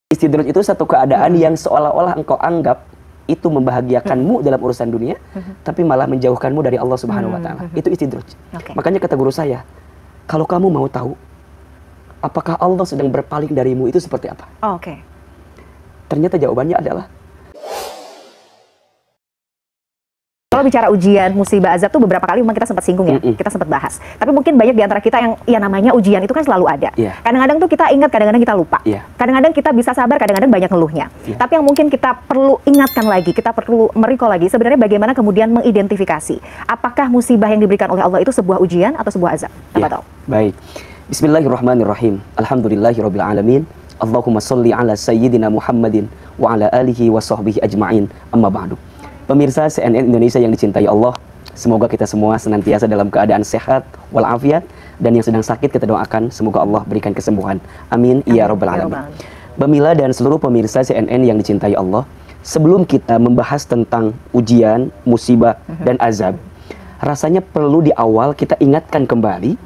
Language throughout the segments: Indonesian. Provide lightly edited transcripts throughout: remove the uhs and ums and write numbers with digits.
Istidraj itu satu keadaan yang seolah-olah engkau anggap itu membahagiakanmu dalam urusan dunia, tapi malah menjauhkanmu dari Allah Subhanahu wa taala. Itu istidraj. Makanya kata guru saya, kalau kamu mau tahu apakah Allah sedang berpaling darimu, itu seperti apa? Ternyata jawabannya adalah, kalau bicara ujian, musibah, azab tuh beberapa kali memang kita sempat singgung ya, kita sempat bahas. Tapi mungkin banyak di antara kita yang ya namanya ujian itu kan selalu ada. Kadang-kadang tuh kita ingat, kadang-kadang kita lupa. Kadang-kadang kita bisa sabar, kadang-kadang banyak ngeluhnya. Tapi yang mungkin kita perlu ingatkan lagi, kita perlu merecall lagi, sebenarnya bagaimana kemudian mengidentifikasi apakah musibah yang diberikan oleh Allah itu sebuah ujian atau sebuah azab. Baik. Bismillahirrahmanirrahim. Alhamdulillahirabbil alamin. Allahumma sholli ala sayyidina Muhammadin wa ala alihi wa sahbihi ajma'in. Amma ba'du. Pemirsa CNN Indonesia yang dicintai Allah, semoga kita semua senantiasa dalam keadaan sehat walafiat, dan yang sedang sakit kita doakan semoga Allah berikan kesembuhan. Amin ya rabbal alamin. Bamila dan seluruh pemirsa CNN yang dicintai Allah, sebelum kita membahas tentang ujian, musibah dan azab, rasanya perlu di awal kita ingatkan kembali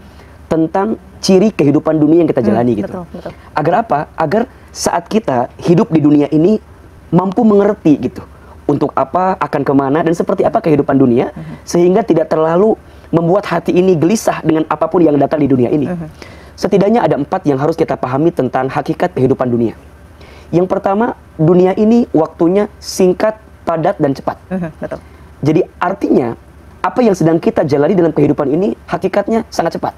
tentang ciri kehidupan dunia yang kita jalani gitu. Agar apa? Agar saat kita hidup di dunia ini mampu mengerti gitu, untuk apa, akan kemana, dan seperti apa kehidupan dunia, sehingga tidak terlalu membuat hati ini gelisah dengan apapun yang datang di dunia ini. Setidaknya ada 4 yang harus kita pahami tentang hakikat kehidupan dunia. Yang pertama, dunia ini waktunya singkat, padat, dan cepat. Jadi artinya, apa yang sedang kita jalani dalam kehidupan ini, hakikatnya sangat cepat.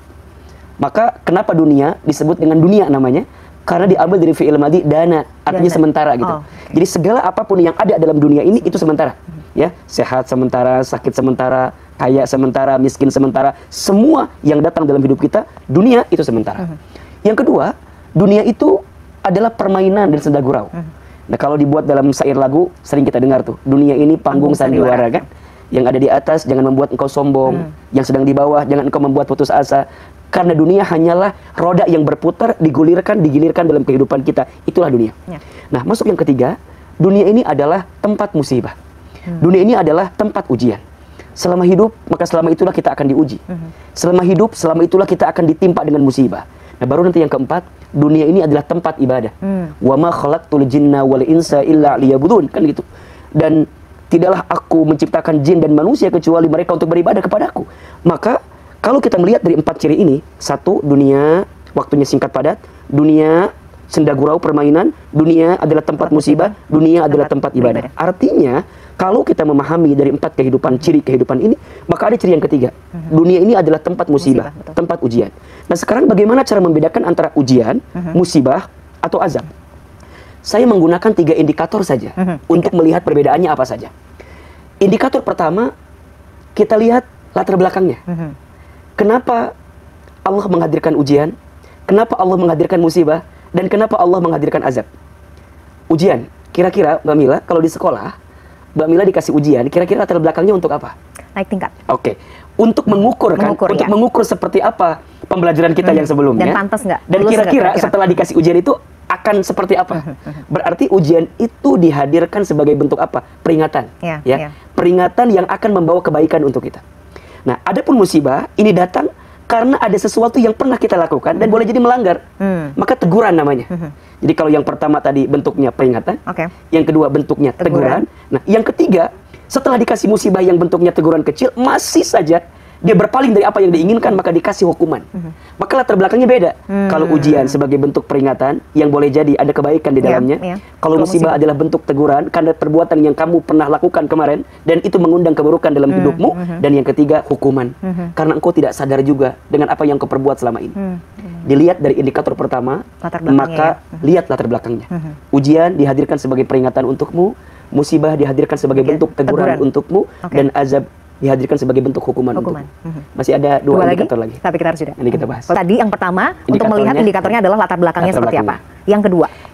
Maka kenapa dunia disebut dengan dunia namanya? Karena diambil dari fi'il madhi dana, artinya sementara gitu. Jadi segala apapun yang ada dalam dunia ini itu sementara. Ya, sehat sementara, sakit sementara, kaya sementara, miskin sementara, semua yang datang dalam hidup kita, dunia itu sementara. Yang kedua, dunia itu adalah permainan dan senda gurau. Nah, kalau dibuat dalam syair lagu sering kita dengar tuh, dunia ini panggung sandiwara kan? Yang ada di atas jangan membuat engkau sombong, yang sedang di bawah jangan engkau membuat putus asa. Karena dunia hanyalah roda yang berputar, digulirkan, digilirkan dalam kehidupan kita. Itulah dunia. Nah, masuk yang ketiga, dunia ini adalah tempat musibah. Dunia ini adalah tempat ujian. Selama hidup, maka selama itulah kita akan diuji. Selama hidup, selama itulah kita akan ditimpa dengan musibah. Nah, baru nanti yang keempat, dunia ini adalah tempat ibadah. Wa ma khalaqtul jinna wal insa illa liya'budun, kan gitu. Dan tidaklah aku menciptakan jin dan manusia kecuali mereka untuk beribadah kepadaku. Maka kalau kita melihat dari 4 ciri ini, 1, dunia waktunya singkat padat, dunia senda gurau permainan, dunia adalah tempat musibah, dunia adalah tempat ibadah. Artinya, kalau kita memahami dari 4 kehidupan, ciri kehidupan ini, maka ada ciri yang ketiga. Dunia ini adalah tempat musibah, tempat ujian. Nah, sekarang bagaimana cara membedakan antara ujian, musibah, atau azab? Saya menggunakan 3 indikator saja untuk melihat perbedaannya apa saja. Indikator pertama, kita lihat latar belakangnya. Kenapa Allah menghadirkan ujian? Kenapa Allah menghadirkan musibah? Dan kenapa Allah menghadirkan azab? Ujian, kira-kira Mbak Mila, kalau di sekolah, Mbak Mila dikasih ujian, kira-kira latar belakangnya untuk apa? Naik tingkat. Untuk mengukur kan? Untuk mengukur seperti apa pembelajaran kita yang sebelumnya. Dan pantas nggak? Dan kira-kira setelah dikasih ujian itu akan seperti apa? Berarti ujian itu dihadirkan sebagai bentuk apa? Peringatan. Peringatan yang akan membawa kebaikan untuk kita. Nah, adapun musibah ini datang karena ada sesuatu yang pernah kita lakukan dan boleh jadi melanggar. Maka teguran namanya. Jadi kalau yang pertama tadi bentuknya peringatan, yang kedua bentuknya teguran. Nah, yang ketiga, setelah dikasih musibah yang bentuknya teguran kecil, masih saja dia berpaling dari apa yang diinginkan, maka dikasih hukuman. Maka latar belakangnya beda. Kalau ujian sebagai bentuk peringatan, yang boleh jadi ada kebaikan di dalamnya. Kalau musibah adalah bentuk teguran karena perbuatan yang kamu pernah lakukan kemarin, dan itu mengundang keburukan dalam hidupmu. Dan yang ketiga, hukuman. Karena engkau tidak sadar juga dengan apa yang kau perbuat selama ini. Dilihat dari indikator pertama, maka lihat latar belakangnya. Ujian dihadirkan sebagai peringatan untukmu, musibah dihadirkan sebagai bentuk teguran untukmu, dan azab dihadirkan sebagai bentuk hukuman untukmu. Masih ada 2 indikator lagi. Tapi kita harus sudah. Ini kita bahas. Tadi yang pertama, untuk melihat indikatornya adalah latar belakangnya seperti apa.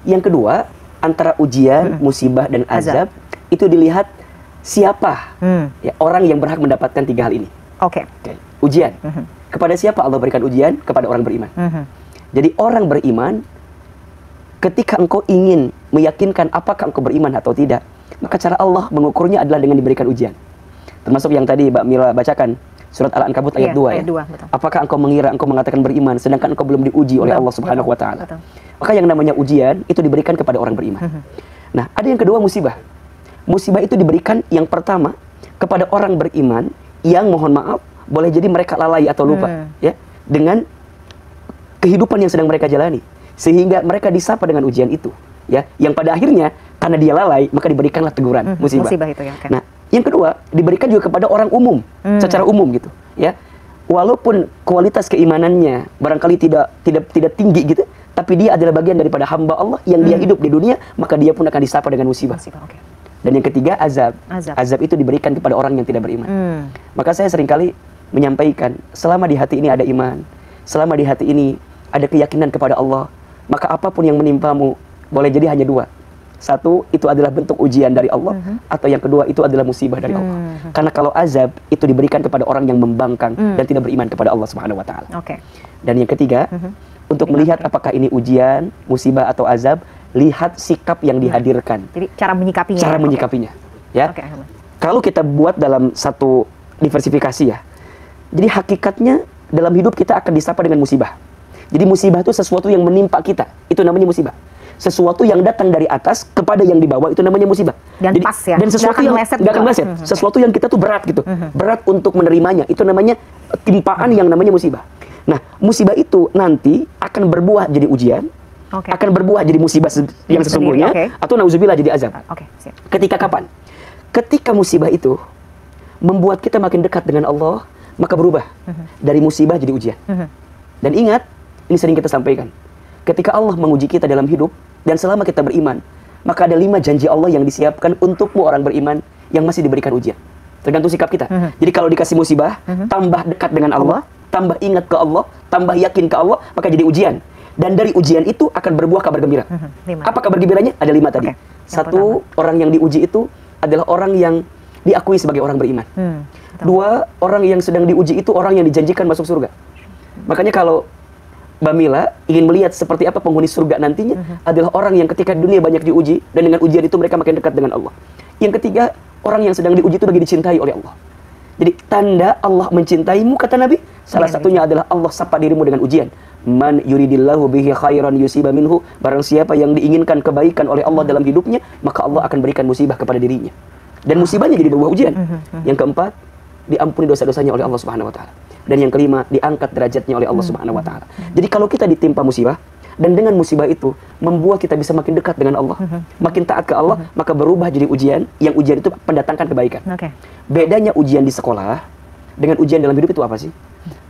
Yang kedua, antara ujian, musibah, dan azab, itu dilihat siapa ya, orang yang berhak mendapatkan 3 hal ini. Ujian. Kepada siapa Allah berikan ujian? Kepada orang beriman. Jadi orang beriman, ketika engkau ingin meyakinkan apakah engkau beriman atau tidak, maka cara Allah mengukurnya adalah dengan diberikan ujian. Termasuk yang tadi Mbak Mila bacakan, Surat Al-Ankabut ayat 2 ya. 2, betul. Apakah engkau mengira engkau mengatakan beriman sedangkan engkau belum diuji oleh Allah Subhanahu wa taala? Maka yang namanya ujian itu diberikan kepada orang beriman. Nah, ada yang kedua musibah. Musibah itu diberikan yang pertama kepada orang beriman yang mohon maaf boleh jadi mereka lalai atau lupa ya dengan kehidupan yang sedang mereka jalani sehingga mereka disapa dengan ujian itu ya, yang pada akhirnya karena dia lalai maka diberikanlah teguran musibah itu ya. Nah, yang kedua diberikan juga kepada orang umum secara umum gitu ya, walaupun kualitas keimanannya barangkali tidak tinggi gitu, tapi dia adalah bagian daripada hamba Allah yang dia hidup di dunia, maka dia pun akan disapa dengan musibah. Okay. Dan yang ketiga azab itu diberikan kepada orang yang tidak beriman. Maka saya seringkali menyampaikan, selama di hati ini ada iman, selama di hati ini ada keyakinan kepada Allah, maka apapun yang menimpamu boleh jadi hanya dua. Satu, itu adalah bentuk ujian dari Allah, atau yang kedua itu adalah musibah dari Allah. Karena kalau azab itu diberikan kepada orang yang membangkang dan tidak beriman kepada Allah Subhanahu wa taala. Okay. Dan yang ketiga, untuk melihat apakah ini ujian, musibah atau azab, lihat sikap yang dihadirkan. Jadi cara menyikapinya. Cara menyikapinya, ya. Okay. Kalau kita buat dalam satu diversifikasi ya. Jadi hakikatnya dalam hidup kita akan disapa dengan musibah. Jadi musibah itu sesuatu yang menimpa kita, itu namanya musibah. Sesuatu yang datang dari atas kepada yang di bawah itu namanya musibah. Dan jadi, pas ya. Dan sesuatu yang gak akan meleset. Sesuatu yang kita tuh berat gitu. Berat untuk menerimanya. Itu namanya timpaan yang namanya musibah. Nah, musibah itu nanti akan berbuah jadi ujian. Okay. Akan berbuah jadi musibah yang sesungguhnya. Atau nauzubillah jadi azab. Ketika kapan? Ketika musibah itu membuat kita makin dekat dengan Allah, maka berubah dari musibah jadi ujian. Dan ingat, ini sering kita sampaikan. Ketika Allah menguji kita dalam hidup, dan selama kita beriman, maka ada 5 janji Allah yang disiapkan untukmu orang beriman yang masih diberikan ujian. Tergantung sikap kita. Jadi kalau dikasih musibah, tambah dekat dengan Allah, tambah ingat ke Allah, tambah yakin ke Allah, maka jadi ujian. Dan dari ujian itu akan berbuah kabar gembira. Apa kabar gembiranya? Ada 5 tadi. Satu, orang yang diuji itu adalah orang yang diakui sebagai orang beriman. 2, orang yang sedang diuji itu orang yang dijanjikan masuk surga. Makanya kalau Mbak Mila ingin melihat seperti apa penghuni surga nantinya, adalah orang yang ketika dunia banyak diuji, dan dengan ujian itu mereka makin dekat dengan Allah. Yang ketiga, orang yang sedang diuji itu lagi dicintai oleh Allah. Jadi tanda Allah mencintaimu, kata Nabi, salah satunya adalah Allah sapa dirimu dengan ujian. Man yuridillahu bihi khairan yusiba minhu. Barang siapa yang diinginkan kebaikan oleh Allah dalam hidupnya, maka Allah akan berikan musibah kepada dirinya. Dan musibahnya jadi berbuah ujian. Yang keempat, diampuni dosa-dosanya oleh Allah Subhanahu wa taala. Dan yang kelima, diangkat derajatnya oleh Allah Subhanahu wa taala. Jadi kalau kita ditimpa musibah, dan dengan musibah itu membuat kita bisa makin dekat dengan Allah, makin taat ke Allah, maka berubah jadi ujian, yang ujian itu mendatangkan kebaikan. Bedanya ujian di sekolah dengan ujian dalam hidup itu apa sih?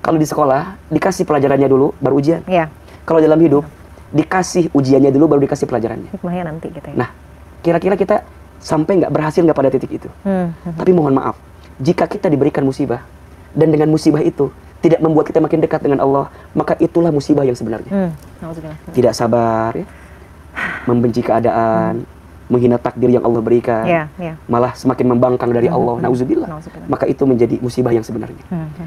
Kalau di sekolah dikasih pelajarannya dulu baru ujian. Kalau dalam hidup dikasih ujiannya dulu baru dikasih pelajarannya. Hikmahnya nanti gitu ya. Nah, kira-kira kita sampai berhasil pada titik itu? Tapi mohon maaf, jika kita diberikan musibah dan dengan musibah itu tidak membuat kita makin dekat dengan Allah, maka itulah musibah yang sebenarnya. Tidak sabar, ya? Membenci keadaan, menghina takdir yang Allah berikan, malah semakin membangkang dari Allah, nauzubillah. Maka itu menjadi musibah yang sebenarnya.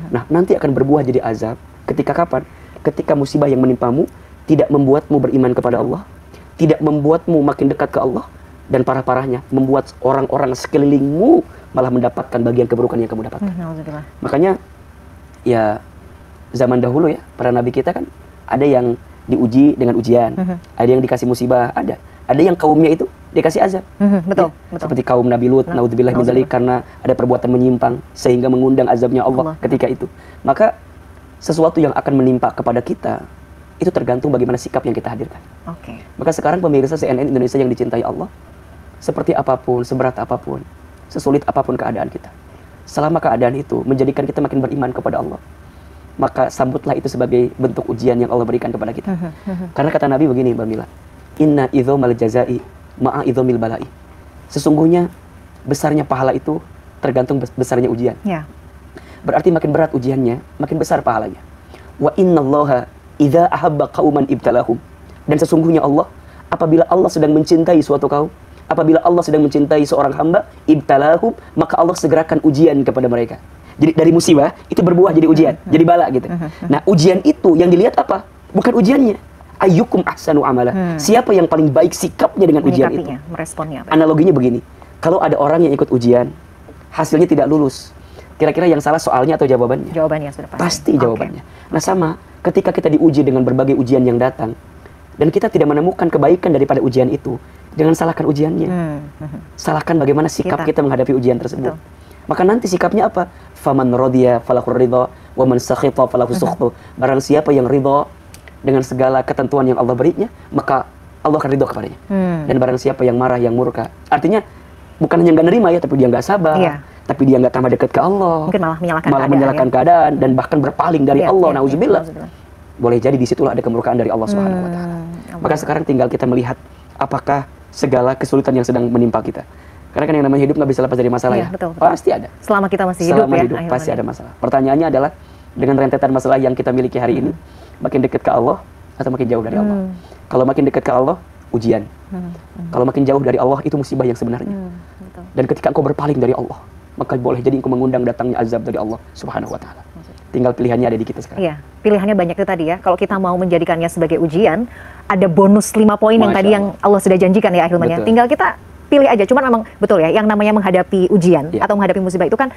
Nah, nanti akan berbuah jadi azab. Ketika kapan? Ketika musibah yang menimpamu tidak membuatmu beriman kepada Allah, tidak membuatmu makin dekat ke Allah, dan parah-parahnya membuat orang-orang sekelilingmu malah mendapatkan bagian keburukan yang kamu dapatkan. Makanya ya zaman dahulu ya, para nabi kita kan ada yang diuji dengan ujian, ada yang dikasih musibah, ada yang kaumnya itu dikasih azab. Betul. Seperti kaum Nabi Lut, naudzubillah min dzalik, karena ada perbuatan menyimpang sehingga mengundang azabnya Allah ketika itu. Maka sesuatu yang akan menimpa kepada kita itu tergantung bagaimana sikap yang kita hadirkan. Maka sekarang pemirsa CNN Indonesia yang dicintai Allah, seperti apapun, seberat apapun, sesulit apapun keadaan kita, selama keadaan itu menjadikan kita makin beriman kepada Allah, maka sambutlah itu sebagai bentuk ujian yang Allah berikan kepada kita. Karena kata Nabi begini, Mbak Mila, inna idzomal jazai ma'a idzomil balai. Sesungguhnya besarnya pahala itu tergantung besarnya ujian. Berarti makin berat ujiannya, makin besar pahalanya. Wa innallaha idza ahabba qauman ibtalahum. Dan sesungguhnya Allah, apabila Allah sedang mencintai suatu kaum, apabila Allah sedang mencintai seorang hamba, ibtalahum, maka Allah segerakan ujian kepada mereka. Jadi dari musibah itu berbuah jadi ujian, jadi bala gitu. Nah, ujian itu yang dilihat apa? Bukan ujiannya. Ayyukum ahsanu amala. Siapa yang paling baik sikapnya dengan ujian itu? Meresponnya apa? Analoginya begini. Kalau ada orang yang ikut ujian, hasilnya tidak lulus, Kira-kira yang salah soalnya atau jawabannya? Jawabannya sudah pasti. Pasti jawabannya. Nah sama, ketika kita diuji dengan berbagai ujian yang datang, dan kita tidak menemukan kebaikan daripada ujian itu, jangan salahkan ujiannya. Salahkan bagaimana sikap kita menghadapi ujian tersebut. Maka nanti sikapnya apa? Faman radiya falahu ridha, wa man sakhita falahu sukhtu. Barang siapa yang ridha dengan segala ketentuan yang Allah berinya, maka Allah akan ridha kepadanya. Dan barang siapa yang marah, yang murka. Artinya bukan hanya nggak nerima ya, tapi dia nggak sabar. Tapi dia nggak tambah dekat ke Allah, mungkin malah menyalahkan keadaan dan bahkan berpaling dari Allah. Nauzubillah. Boleh jadi disitulah ada kemurkaan dari Allah Subhanahu Wa Taala. Maka sekarang tinggal kita melihat apakah segala kesulitan yang sedang menimpa kita. Karena kan yang namanya hidup nggak bisa lepas dari masalah ya. Betul. Pasti ada. Selama kita masih hidup pasti ada masalah. Pertanyaannya adalah dengan rentetan masalah yang kita miliki hari ini, makin dekat ke Allah atau makin jauh dari Allah. Kalau makin dekat ke Allah, ujian. Kalau makin jauh dari Allah, itu musibah yang sebenarnya. Dan ketika engkau berpaling dari Allah, maka boleh jadi engkau mengundang datangnya azab dari Allah Subhanahu Wa Taala. Tinggal pilihannya ada di kita sekarang. Iya, pilihannya banyak itu tadi ya. Kalau kita mau menjadikannya sebagai ujian, ada bonus 5 poin yang tadi yang Allah sudah janjikan ya akhirnya. Tinggal kita pilih aja. Cuman memang betul ya, yang namanya menghadapi ujian atau menghadapi musibah itu kan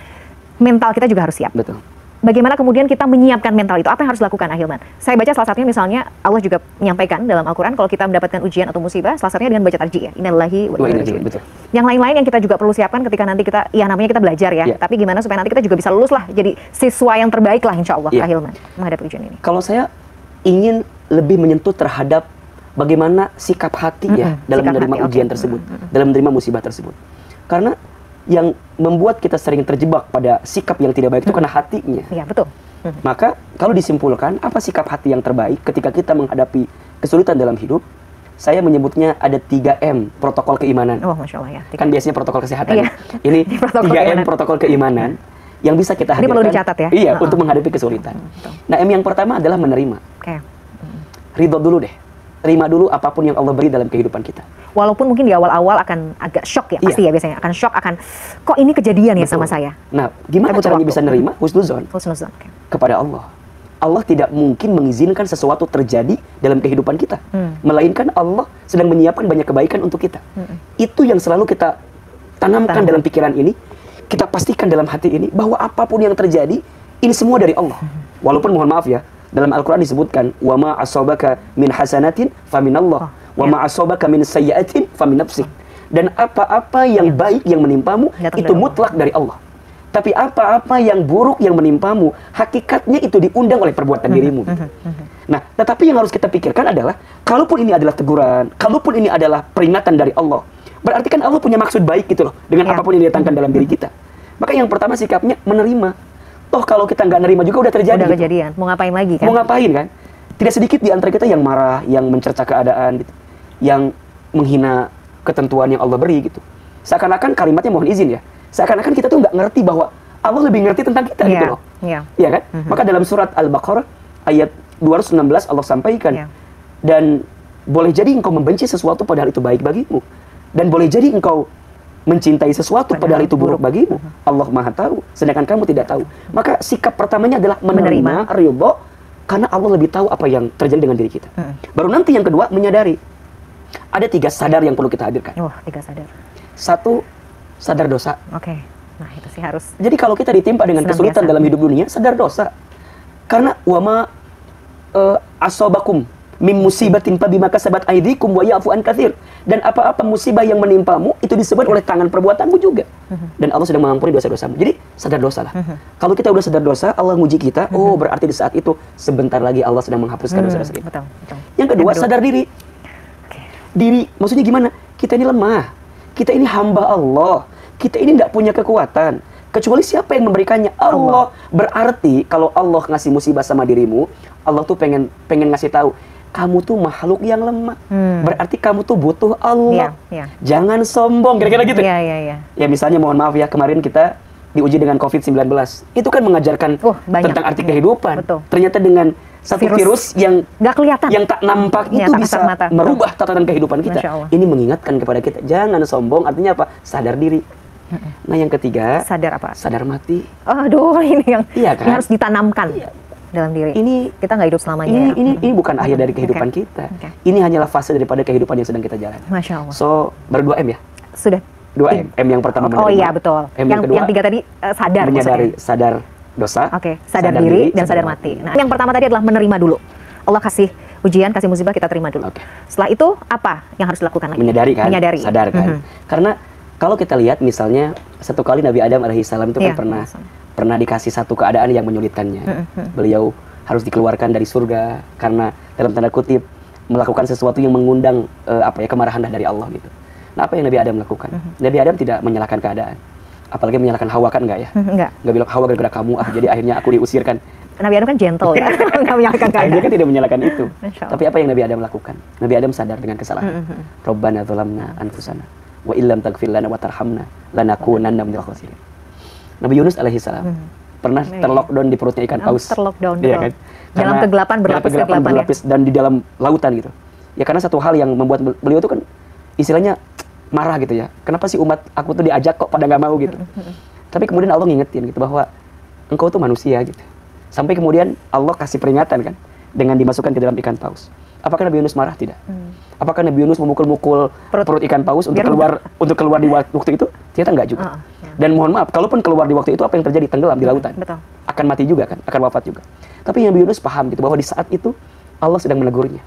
mental kita juga harus siap. Betul. Bagaimana kemudian kita menyiapkan mental itu? Apa yang harus dilakukan Ahilman? Saya baca salah satunya misalnya Allah juga menyampaikan dalam Al-Quran kalau kita mendapatkan ujian atau musibah, salah satunya dengan baca tarji' ya. Innalillahi wa inna ilaihi raji'un. Yang lain-lain yang kita juga perlu siapkan ketika nanti kita, ya namanya kita belajar ya. Tapi gimana supaya nanti kita juga bisa lulus lah, jadi siswa yang terbaik lah insya Allah Ahilman menghadapi ujian ini. Kalau saya ingin lebih menyentuh terhadap bagaimana sikap hati ya dalam menerima ujian tersebut, dalam menerima musibah tersebut. Karena yang membuat kita sering terjebak pada sikap yang tidak baik itu karena hatinya. Iya, betul. Maka kalau disimpulkan, apa sikap hati yang terbaik ketika kita menghadapi kesulitan dalam hidup? Saya menyebutnya ada 3M, protokol keimanan. Oh, Masya Allah ya. Kan biasanya protokol kesehatan. Ini 3M, protokol keimanan yang bisa kita hadirkan. Ini perlu dicatat ya? Iya, untuk menghadapi kesulitan. Nah, M yang pertama adalah menerima. Ridho dulu deh. Terima dulu apapun yang Allah beri dalam kehidupan kita. Walaupun mungkin di awal-awal akan agak shock ya, pasti ya biasanya akan shock, akan kok ini kejadian ya sama saya. Nah, gimana caranya bisa nerima? Husnuzon kepada Allah. Allah tidak mungkin mengizinkan sesuatu terjadi dalam kehidupan kita, melainkan Allah sedang menyiapkan banyak kebaikan untuk kita. Itu yang selalu kita tanamkan dalam pikiran ini, kita pastikan dalam hati ini bahwa apapun yang terjadi ini semua dari Allah. Walaupun mohon maaf ya, dalam Al-Quran disebutkan wa ma asabaka min hasanatin faminallah wa ma asabaka min sayyi'atin famin nafsik. Dan apa-apa yang baik yang menimpamu itu mutlak dari Allah. Tapi apa-apa yang buruk yang menimpamu, hakikatnya itu diundang oleh perbuatan dirimu. Nah, tetapi yang harus kita pikirkan adalah kalaupun ini adalah teguran, kalaupun ini adalah peringatan dari Allah, berarti kan Allah punya maksud baik gitu loh dengan apapun yang didatangkan dalam diri kita. Maka yang pertama sikapnya menerima. Toh kalau kita nggak nerima juga udah terjadi. Udah kejadian. Mau ngapain lagi kan? Mau ngapain kan? Tidak sedikit di antara kita yang marah, yang mencerca keadaan, gitu, yang menghina ketentuan yang Allah beri gitu. Seakan-akan kalimatnya mohon izin ya. Seakan-akan kita tuh nggak ngerti bahwa Allah lebih ngerti tentang kita gitu loh. Iya kan? Maka dalam surat Al-Baqarah ayat 216 Allah sampaikan. Dan boleh jadi engkau membenci sesuatu padahal itu baik bagimu. Dan boleh jadi engkau mencintai sesuatu padahal itu buruk bagimu. Allah Maha tahu, sedangkan kamu tidak tahu. Maka sikap pertamanya adalah menerima, ridho, karena Allah lebih tahu apa yang terjadi dengan diri kita. Baru nanti yang kedua, menyadari. Ada 3 sadar yang perlu kita hadirkan. 3 sadar. 1, sadar dosa. Nah itu sih harus. Jadi kalau kita ditimpa dengan kesulitan dalam hidup dunia, sadar dosa. Karena wama asobakum mim musibatin fabima kasabat aydikum wa ya'fu an katsir. Dan apa-apa musibah yang menimpamu itu disebabkan oleh tangan perbuatanmu juga. Dan Allah sedang mengampuni dosa-dosamu. Jadi sadar dosa lah. Kalau kita udah sadar dosa, Allah nguji kita, oh berarti di saat itu sebentar lagi Allah sedang menghapuskan dosa-dosa kita. Yang kedua, sadar diri. Diri, maksudnya gimana? Kita ini lemah. Kita ini hamba Allah. Kita ini tidak punya kekuatan. Kecuali siapa yang memberikannya? Allah. Berarti kalau Allah ngasih musibah sama dirimu, Allah tuh pengen ngasih tahu, kamu tuh makhluk yang lemah. Berarti kamu tuh butuh Allah. Jangan sombong, kira-kira gitu. Ya misalnya mohon maaf ya, kemarin kita diuji dengan COVID-19. Itu kan mengajarkan tentang arti kehidupan. Ternyata dengan satu virus yang nggak kelihatan, yang tak nampak itu bisa merubah tatanan kehidupan kita. Ini mengingatkan kepada kita, jangan sombong. Artinya apa? Sadar diri. Nah yang ketiga, sadar apa? Sadar mati. Aduh, ini yang kan? harus ditanamkan dalam diri. Ini kita nggak hidup selamanya. Ini bukan akhir dari kehidupan kita. Ini hanyalah fase daripada kehidupan yang sedang kita jalani. Masya Allah. So baru 2M ya. Sudah 2 M. M yang pertama menerima. Oh iya betul. M yang kedua, yang 3 tadi sadar. Menyadari, sadar dosa. Oke, sadar diri dan sadar mati. Nah, yang pertama tadi adalah menerima dulu. Allah kasih ujian, kasih musibah, kita terima dulu. Okay. Setelah itu apa yang harus dilakukan lagi? Menyadari kan? Menyadari. Sadar kan? Karena kalau kita lihat misalnya satu kali Nabi Adam alaihissalam itu kan pernah dikasih satu keadaan yang menyulitkannya. Beliau harus dikeluarkan dari surga karena dalam tanda kutip melakukan sesuatu yang mengundang kemarahan dari Allah gitu. Nah, apa yang Nabi Adam lakukan? Nabi Adam tidak menyalahkan keadaan. Apalagi menyalahkan Hawa kan enggak ya? Enggak bilang Hawa gara-gara kamu jadi akhirnya aku diusirkan. Nabi Adam kan gentle ya, enggak menyalahkan keadaan. Dia kan tidak menyalahkan itu. Tapi apa yang Nabi Adam lakukan? Nabi Adam sadar dengan kesalahan. Rabbana dzalamna anfusana wa illam taghfir lana wa tarhamna lanakunanna minal khasirin. Nabi Yunus alaihissalam pernah terlockdown di perutnya ikan paus. Terlockdown, ya kan? Dalam kegelapan berlapis dan di dalam lautan gitu. Ya karena satu hal yang membuat beliau itu kan istilahnya marah gitu ya. Kenapa sih umat aku tuh diajak kok pada nggak mau gitu. Tapi kemudian Allah ngingetin gitu bahwa engkau tuh manusia gitu. Sampai kemudian Allah kasih peringatan kan dengan dimasukkan ke dalam ikan paus. Apakah Nabi Yunus marah? Tidak. Apakah Nabi Yunus memukul-mukul perut ikan paus untuk keluar di waktu itu? Ternyata enggak juga. Dan mohon maaf, kalaupun keluar di waktu itu apa yang terjadi? Tenggelam di lautan. Betul. Akan mati juga kan, akan wafat juga. Tapi Nabi Yunus paham gitu bahwa di saat itu Allah sedang menegurnya.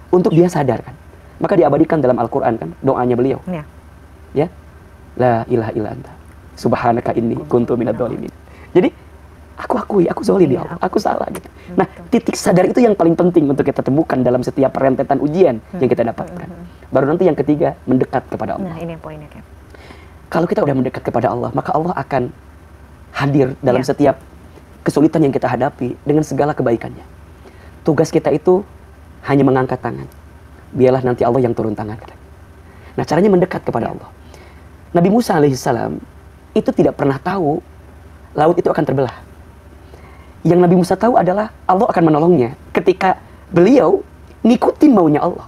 Untuk dia sadar kan. Maka diabadikan dalam Al-Qur'an kan doanya beliau. Ya. La ilaha illa anta. Subhanaka inni kuntu minadz dzalimin. Jadi aku akui, aku zalim ya Allah, aku salah gitu. Nah, titik sadar itu yang paling penting untuk kita temukan dalam setiap rentetan ujian yang kita dapatkan. Baru nanti yang ketiga, mendekat kepada Allah. Nah, ini poinnya kan. Kalau kita udah mendekat kepada Allah, maka Allah akan hadir dalam setiap kesulitan yang kita hadapi dengan segala kebaikannya. Tugas kita itu hanya mengangkat tangan. Biarlah nanti Allah yang turun tangan. Nah, caranya mendekat kepada Allah. Nabi Musa alaihissalam itu tidak pernah tahu laut itu akan terbelah. Yang Nabi Musa tahu adalah Allah akan menolongnya ketika beliau ngikutin maunya Allah.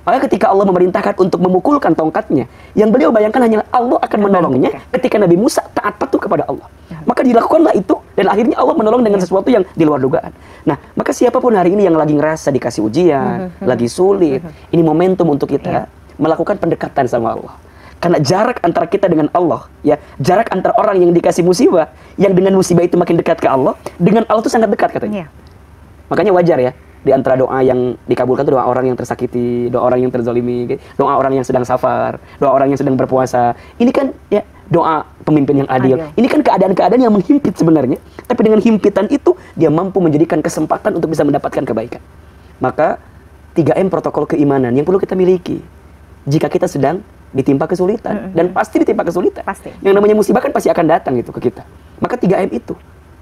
Maka ketika Allah memerintahkan untuk memukulkan tongkatnya, yang beliau bayangkan hanyalah Allah akan menolongnya ketika Nabi Musa taat patuh kepada Allah. Maka dilakukanlah itu dan akhirnya Allah menolong dengan sesuatu yang di luar dugaan. Nah, maka siapapun hari ini yang lagi ngerasa dikasih ujian, lagi sulit, ini momentum untuk kita melakukan pendekatan sama Allah. Karena jarak antara kita dengan Allah, ya, jarak antara orang yang dikasih musibah, yang dengan musibah itu makin dekat ke Allah, dengan Allah itu sangat dekat katanya. Makanya wajar ya, di antara doa yang dikabulkan itu doa orang yang tersakiti, doa orang yang terzalimi, doa orang yang sedang safar, doa orang yang sedang berpuasa. Ini kan ya doa pemimpin yang adil. Ini kan keadaan-keadaan yang menghimpit sebenarnya, tapi dengan himpitan itu dia mampu menjadikan kesempatan untuk bisa mendapatkan kebaikan. Maka 3M protokol keimanan yang perlu kita miliki jika kita sedang ditimpa kesulitan, dan pasti ditimpa kesulitan. Yang namanya musibah kan pasti akan datang itu ke kita. Maka 3M itu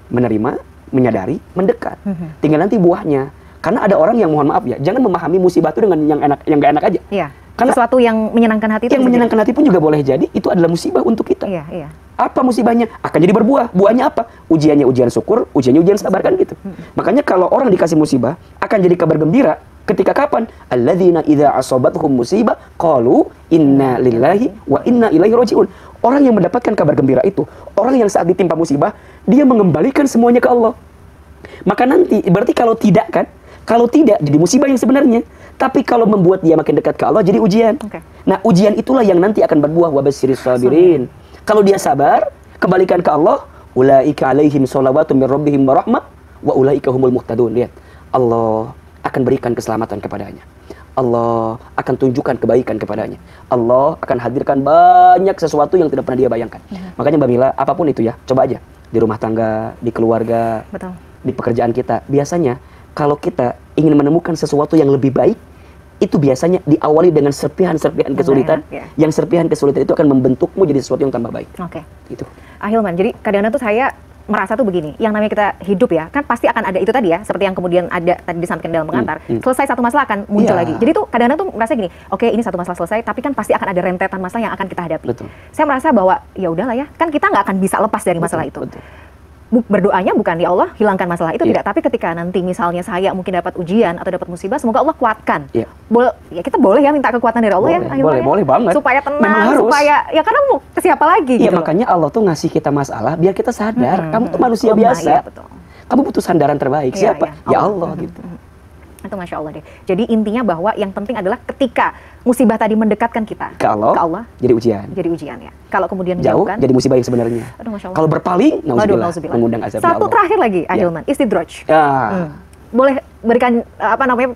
menerima, menyadari, mendekat. Tinggal nanti buahnya. Karena ada orang yang mohon maaf ya, jangan memahami musibah itu dengan yang enak, yang gak enak aja. Karena sesuatu yang menyenangkan hati itu yang menyenangkan hati pun juga boleh jadi itu adalah musibah untuk kita. Apa musibahnya? Akan jadi berbuah. Buahnya apa? Ujiannya ujian syukur, ujiannya ujian sabar kan gitu. Makanya kalau orang dikasih musibah akan jadi kabar gembira. Ketika kapan? Alladzina idza asabatuhum musibah qalu inna lillahi wa inna ilaihi rajiun. Orang yang mendapatkan kabar gembira itu, orang yang saat ditimpa musibah, dia mengembalikan semuanya ke Allah. Maka nanti berarti kalau tidak kan? Kalau tidak jadi musibah yang sebenarnya. Tapi kalau membuat dia makin dekat ke Allah jadi ujian. Nah, ujian itulah yang nanti akan berbuah wabasyiris sabirin. Kalau dia sabar, kembalikan ke Allah, ulaika alaihim sholawatu mir rabbihim wa rahmah wa ulaika humul muhtadun. Lihat, Allah akan berikan keselamatan kepadanya. Allah akan tunjukkan kebaikan kepadanya. Allah akan hadirkan banyak sesuatu yang tidak pernah dia bayangkan. Makanya Mbak Mila, apapun itu ya, coba aja. Di rumah tangga, di keluarga, di pekerjaan kita. Biasanya, kalau kita ingin menemukan sesuatu yang lebih baik, itu biasanya diawali dengan serpihan-serpihan kesulitan. Yang serpihan kesulitan itu akan membentukmu jadi sesuatu yang tambah baik. Itu. Ahilman, jadi kadang-kadang tuh saya merasa tuh begini, yang namanya kita hidup ya, kan pasti akan ada itu tadi ya, seperti yang kemudian ada tadi disampaikan dalam pengantar, selesai satu masalah akan muncul lagi. Jadi tuh kadang-kadang tuh merasa gini, oke ini satu masalah selesai, tapi kan pasti akan ada rentetan masalah yang akan kita hadapi. Saya merasa bahwa ya udahlah ya, kan kita nggak akan bisa lepas dari masalah itu. Berdoanya bukan ya Allah hilangkan masalah itu tidak, tapi ketika nanti misalnya saya mungkin dapat ujian atau dapat musibah, semoga Allah kuatkan. Ya kita boleh ya minta kekuatan dari Allah boleh banget. Supaya tenang, supaya ya karena mau ke siapa lagi gitu. Makanya Allah tuh ngasih kita masalah biar kita sadar kamu tuh manusia biasa. Kamu butuh sandaran terbaik. Siapa? Ya Allah gitu. Itu Masya Allah deh. Jadi intinya bahwa yang penting adalah ketika musibah tadi mendekatkan kita ke Allah, jadi ujian. Jadi ujian ya. Kalau kemudian jauh, menjauhkan, jadi musibah yang sebenarnya. Aduh, Masya Allah. Kalau berpaling, nauzubillah, mengundang azab Allah. Satu terakhir lagi, Ahilman, istidraj. Boleh berikan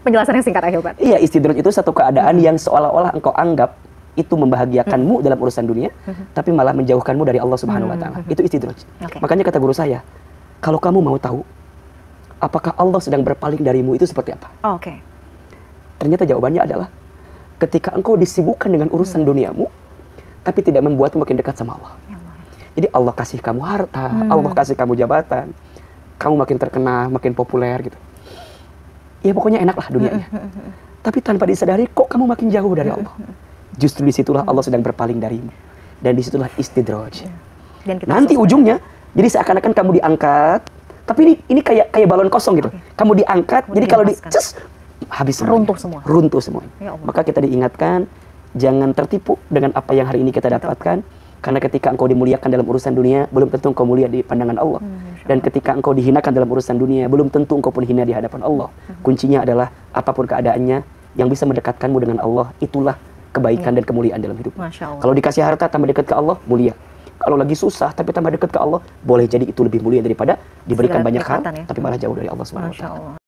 penjelasan yang singkat, Ahilman? Iya, istidraj itu satu keadaan yang seolah-olah engkau anggap itu membahagiakanmu dalam urusan dunia, tapi malah menjauhkanmu dari Allah Subhanahu Wa Taala. Itu istidraj. Makanya kata guru saya, kalau kamu mau tahu apakah Allah sedang berpaling darimu, itu seperti apa? Ternyata jawabannya adalah ketika engkau disibukkan dengan urusan duniamu, tapi tidak membuatmu makin dekat sama Allah. Jadi Allah kasih kamu harta, Allah kasih kamu jabatan, kamu makin terkenal, makin populer gitu. Ya pokoknya enak lah dunianya. Tapi tanpa disadari kok kamu makin jauh dari Allah. Justru disitulah Allah sedang berpaling darimu. Dan disitulah istidraj. Nanti ujungnya, jadi seakan-akan kamu diangkat, tapi ini kayak balon kosong gitu. Kamu diangkat, jadi kalau habis semuanya. Runtuh semua. Ya, maka kita diingatkan, jangan tertipu dengan apa yang hari ini kita dapatkan. Karena ketika engkau dimuliakan dalam urusan dunia, belum tentu engkau mulia di pandangan Allah. Dan ketika engkau dihinakan dalam urusan dunia, belum tentu engkau pun hina di hadapan Allah. Kuncinya adalah apapun keadaannya, yang bisa mendekatkanmu dengan Allah, itulah kebaikan dan kemuliaan dalam hidup. Kalau dikasih harta tambah dekat ke Allah, mulia. Kalau lagi susah tapi tambah dekat ke Allah, boleh jadi itu lebih mulia daripada diberikan banyak hal, tapi malah jauh dari Allah SWT.